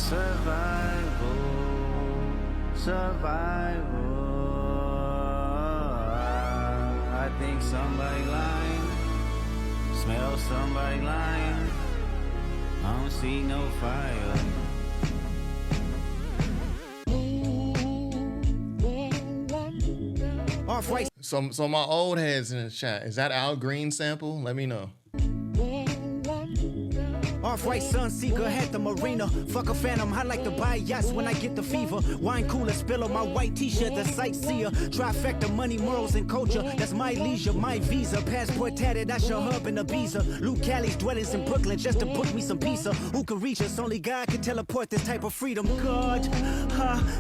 Survival, survival. I think somebody lying, smell somebody lying. I don't see no fire. So my old heads in the chat, is that Al Green sample? Let me know. Off-white Sunseeker had the marina. Fuck a phantom, I like to buy yachts when I get the fever. Wine cooler, spill on my white t-shirt, the sightseer. Trifecta, money, morals, and culture. That's my leisure, my visa. Passport tatted, I show hub in Ibiza. Luke Callie's dwellings in Brooklyn just to book me some pizza. Who can reach us? Only God can teleport this type of freedom. God,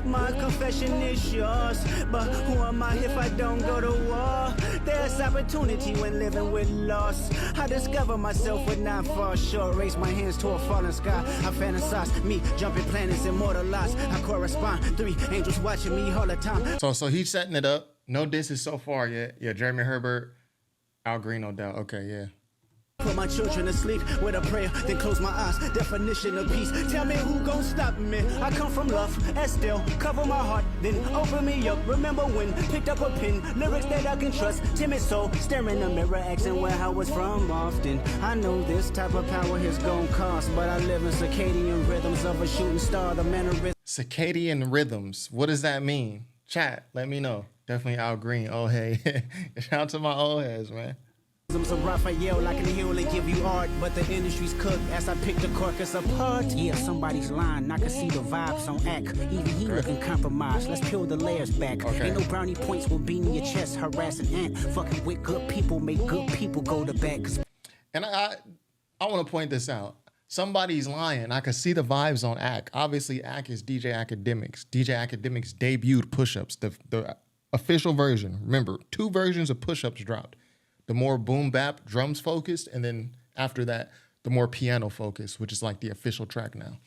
my confession is yours. But who am I if I don't go to war? There's opportunity when living with loss. I discover myself would not fall short. Raise my hands to a falling sky. I fantasize me jumping planets, immortalized. I correspond. 3 angels watching me all the time. So he's setting it up. No disses so far yet. Yeah, Jeremy Herbert, Al Green, no doubt. Okay, yeah. Put my children to sleep with a prayer, then close my eyes. Definition of peace. Tell me who gon' stop me. I come from love, and still cover my heart, then open me up. Remember when picked up a pen, lyrics that I can trust. Timid soul, staring in the mirror, asking where I was from often. I know this type of power is gon' cost, but I live in circadian rhythms of a shooting star. The mannerism. Circadian rhythms. What does that mean? Chat, let me know. Definitely Al Green. Oh hey, shout out to my old heads, man. Of Raphael, I can heal and give you art, but the industry's cooked as I pick the carcass apart. Yeah, somebody's lying. I can see the vibes on act. Even he looking compromised. Let's peel the layers back. Okay. Ain't no brownie points will be in your chest. Harassing ant. Fucking with good people make good people go to bed. And I want to point this out. Somebody's lying. I can see the vibes on Ack. Obviously, Ack is DJ Academics. DJ Academics debuted Push-Ups, the official version. Remember, 2 versions of Push-Ups dropped. The more boom bap drums focused, and then after that, the more piano focused, which is like the official track now.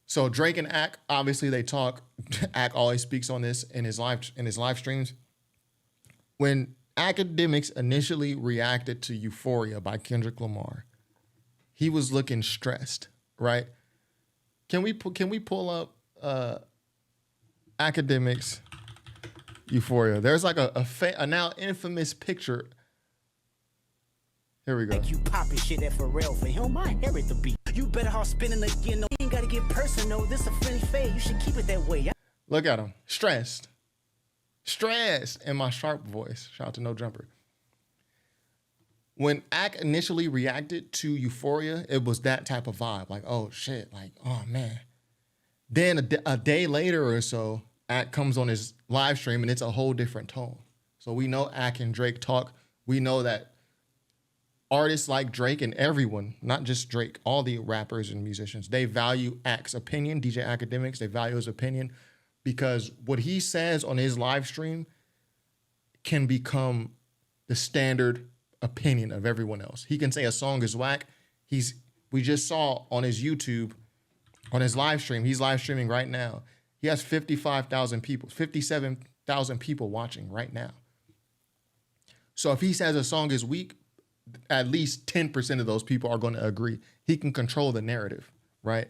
So Drake and Ack, obviously they talk. Ack always speaks on this in his live streams. When Academics initially reacted to Euphoria by Kendrick Lamar, he was looking stressed, right? Can we pull up Academics Euphoria? There's like a now infamous picture. Here we go. You poppin' shit at Pharrell for him. I inherit the beat. You better hop spinning again. No, you ain't gotta get personal. This a friendly fade. You should keep it that way. Look at him, stressed in my sharp voice. Shout out to No Jumper. When Ack initially reacted to Euphoria, it was that type of vibe. Like, oh shit, like, oh man. Then a day later or so, Ack comes on his live stream and it's a whole different tone. So we know Ack and Drake talk. We know that artists like Drake and everyone, not just Drake, all the rappers and musicians, they value Ack's opinion, DJ Academics, they value his opinion because what he says on his live stream can become the standard opinion of everyone else. He can say a song is whack. We just saw on his YouTube, on his live stream, he's live streaming right now. He has 55,000 people, 57,000 people watching right now. So if he says a song is weak, at least 10% of those people are going to agree. He can control the narrative, right?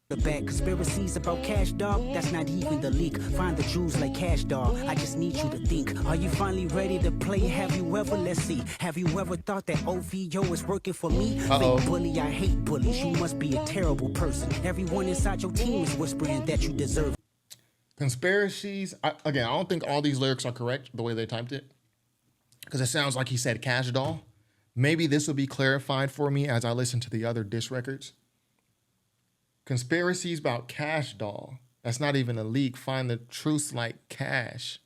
The bad conspiracies about Cash Dog, that's not even the leak. Find the Jews like Cash Dog. I just need you to think. Are you finally ready to play? Have you ever, let's see, have you ever thought that OVO is working for me? Fake bully, I hate bullies. You must be a terrible person. Everyone inside your team is whispering that you deserve. Conspiracies, again, I don't think all these lyrics are correct the way they typed it, because it sounds like he said Cash Doll. Maybe this will be clarified for me as I listen to the other diss records. Conspiracies about Cash Doll. That's not even a leak. Find the truth like Cash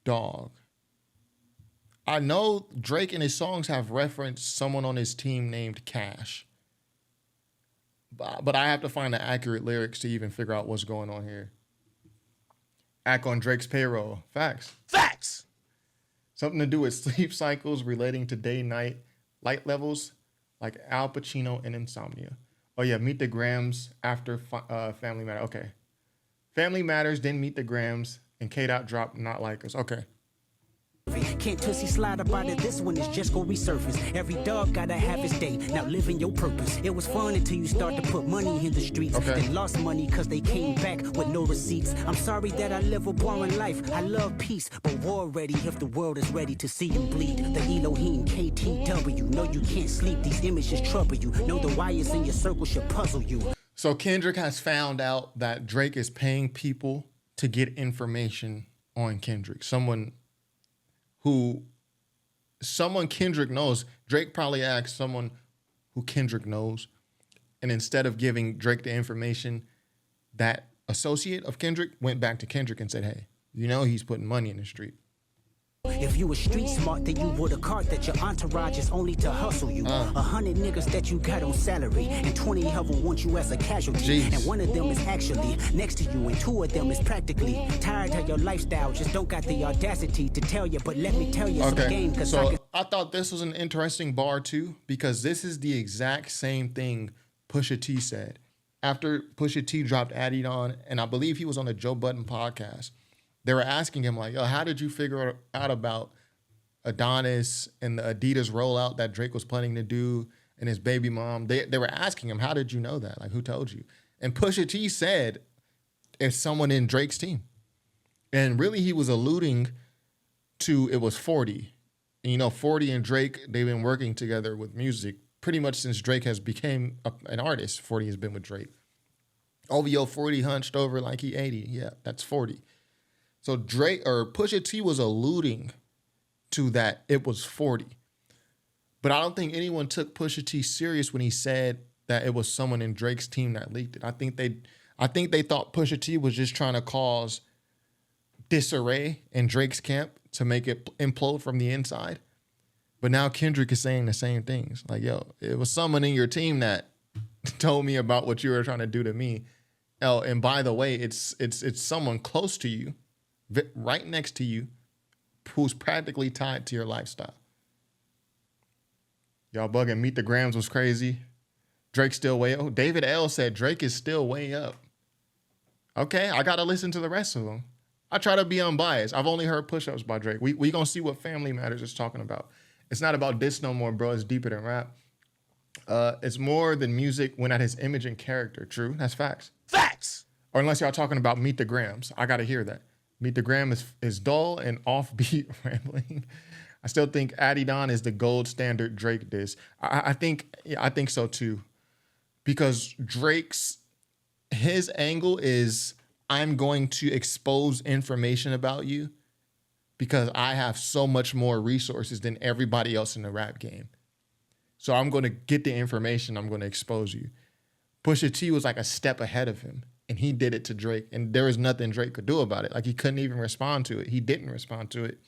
Dog. I know Drake in his songs have referenced someone on his team named Cash. But I have to find the accurate lyrics to even figure out what's going on here. Act on Drake's payroll. Facts. Facts! Something to do with sleep cycles relating to day-night light levels, like Al Pacino and insomnia. Oh yeah, Meet the Grams after Family Matters. Okay. Family Matters, then Meet the Grams, and K-Dot dropped Not Like Us. Okay. Can't tussy slide about it, this one is just gonna resurface. Every dog gotta have his day, now living your purpose. It was fun until you start to put money in the streets. They lost money cause they came back with no receipts. I'm sorry that I live a boring life, I love peace, but war ready if the world is ready to see you bleed. The Elohim KTW, no you can't sleep, these images trouble you. Know the wires in your circle should puzzle you. So Kendrick has found out that Drake is paying people to get information on Kendrick. Someone Kendrick knows. Drake probably asked someone who Kendrick knows. And instead of giving Drake the information, that associate of Kendrick went back to Kendrick and said, hey, you know he's putting money in the street. If you were street smart, then you would have caught that your entourage is only to hustle you. 100 niggas that you got on salary, and 20 of them want you as a casualty. And one of them is actually next to you, and 2 of them is practically tired of your lifestyle. Just don't got the audacity to tell you, but let me tell you some game. Cause so I thought this was an interesting bar too, because this is the exact same thing Pusha T said. After Pusha T dropped Adidon, and I believe he was on the Joe Budden podcast, they were asking him like, yo, how did you figure out about Adonis and the Adidas rollout that Drake was planning to do and his baby mom? They were asking him, how did you know that? Like, who told you? And Pusha T said, it's someone in Drake's team. And really he was alluding to, it was 40. And you know, 40 and Drake, they've been working together with music pretty much since Drake has became an artist. 40 has been with Drake. OVO 40 hunched over like he 80. Yeah, that's 40. So Drake or Pusha T was alluding to that it was 40. But I don't think anyone took Pusha T serious when he said that it was someone in Drake's team that leaked it. I think they thought Pusha T was just trying to cause disarray in Drake's camp to make it implode from the inside. But now Kendrick is saying the same things. Like, yo, it was someone in your team that told me about what you were trying to do to me. Oh, and by the way, it's someone close to you, right next to you, who's practically tied to your lifestyle. Y'all bugging. Meet the Grams was crazy. Drake still way up. David L said Drake is still way up. Okay, I got to listen to the rest of them. I try to be unbiased. I've only heard push-ups by Drake. We going to see what Family Matters is talking about. It's not about this no more, bro. It's deeper than rap. It's more than music when at his image and character. True, that's facts. Facts! Or unless y'all talking about Meet the Grams. I got to hear that. Meet the Gram is dull and offbeat rambling. I still think Adidon is the gold standard Drake diss. I think so too. Because his angle is, I'm going to expose information about you because I have so much more resources than everybody else in the rap game. So I'm going to get the information, I'm going to expose you. Pusha T was like a step ahead of him, and he did it to Drake, and there was nothing Drake could do about it. Like, he couldn't even respond to it. He didn't respond to it.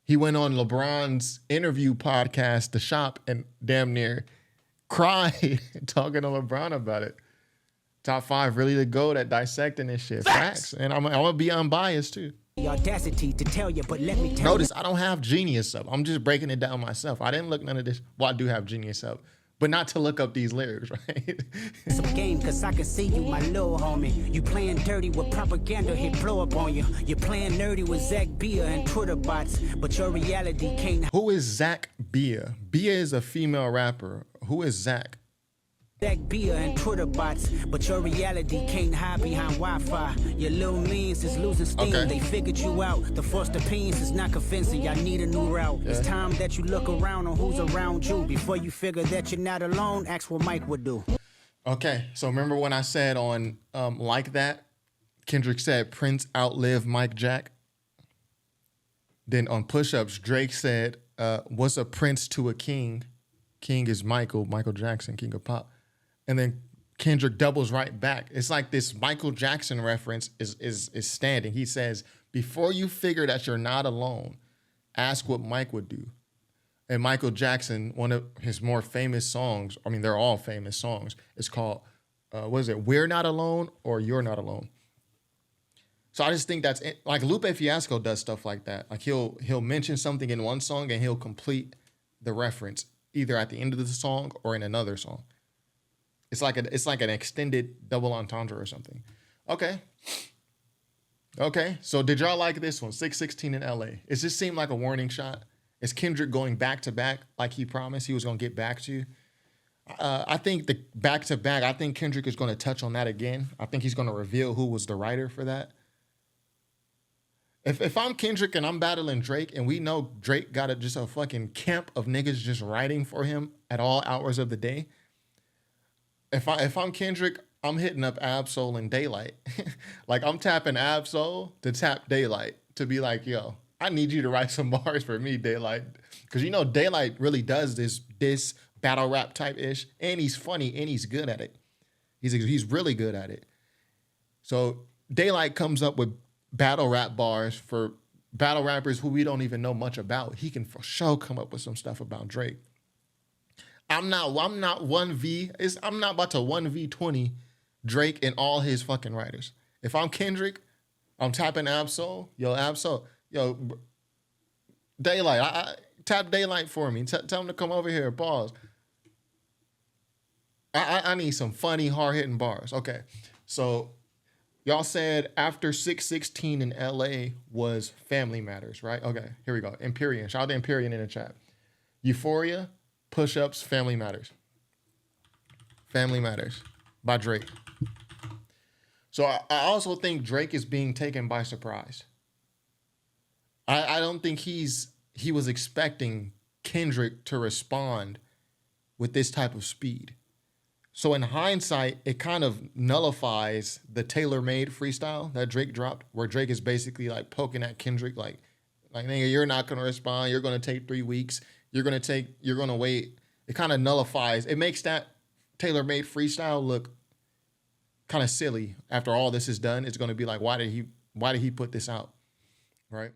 He went on LeBron's interview podcast, The Shop, and damn near cried talking to LeBron about it. Top 5 really the GOAT at dissecting this shit. Facts. And I'm going to be unbiased too. The audacity to tell you, but let me tell Notice, I don't have Genius up. I'm just breaking it down myself. I didn't look none of this. Well, I do have Genius up, but not to look up these lyrics, right? some game, cause I can see you, my little homie. You playing dirty with propaganda, hit blow up on you. You're playing nerdy with Zach Bia and Twitter bots, but your reality can't. Who is Zach Bia? Bia is a female rapper. Who is Zach? Zach Bia and Twitter bots, but your reality can't hide behind Wi-Fi. Your little means is losing steam. Okay. They figured you out. The first opinions is not convincing. Y'all need a new route. It's time that you look around on who's around you. Before you figure that you're not alone, ask what Mike would do. Okay, so remember when I said on Like That, Kendrick said Prince outlived Mike Jack? Then on Push-Ups, Drake said, what's a prince to a king? King is Michael Jackson, king of pop. And then Kendrick doubles right back. It's like this Michael Jackson reference is standing. He says, before you figure that you're not alone, ask what Mike would do. And Michael Jackson, one of his more famous songs, I mean, they're all famous songs, it's called, what is it, We're Not Alone or You're Not Alone. So I just think that's it. Like Lupe Fiasco does stuff like that. Like he'll mention something in one song and he'll complete the reference either at the end of the song or in another song. It's like an extended double entendre or something. Okay. Okay, so did y'all like this one? 616 in LA. It just seemed like a warning shot. Is Kendrick going back to back like he promised he was going to get back to you? I think the back to back, I think Kendrick is going to touch on that again. I think he's going to reveal who was the writer for that. If I'm Kendrick and I'm battling Drake and we know Drake got just a fucking camp of niggas just writing for him at all hours of the day. If I'm Kendrick, I'm hitting up Absol and Daylight. Like I'm tapping Absol to tap Daylight to be like, yo, I need you to write some bars for me, Daylight. Because you know Daylight really does this battle rap type ish, and he's funny and he's good at it. He's really good at it. So Daylight comes up with battle rap bars for battle rappers who we don't even know much about. He can for sure come up with some stuff about Drake. I'm not 1v. I'm not about to 1v20 Drake and all his fucking writers. If I'm Kendrick, I'm tapping Absol. Yo, Daylight. I tap Daylight for me. Tell him to come over here. Pause. I need some funny, hard-hitting bars. Okay, so y'all said after 616 in LA was Family Matters, right? Okay, here we go. Empyrean. Shout out to Empyrean in the chat. Euphoria, Push-Ups, Family Matters. Family Matters by Drake. So I also think Drake is being taken by surprise. I don't think he was expecting Kendrick to respond with this type of speed. So in hindsight, it kind of nullifies the tailor-made freestyle that Drake dropped, where Drake is basically like poking at Kendrick, like nigga, you're not gonna respond. You're gonna take 3 weeks. You're gonna wait. It kind of nullifies. It makes that tailor-made freestyle look kind of silly. After all this is done, it's gonna be like, why did he put this out, right?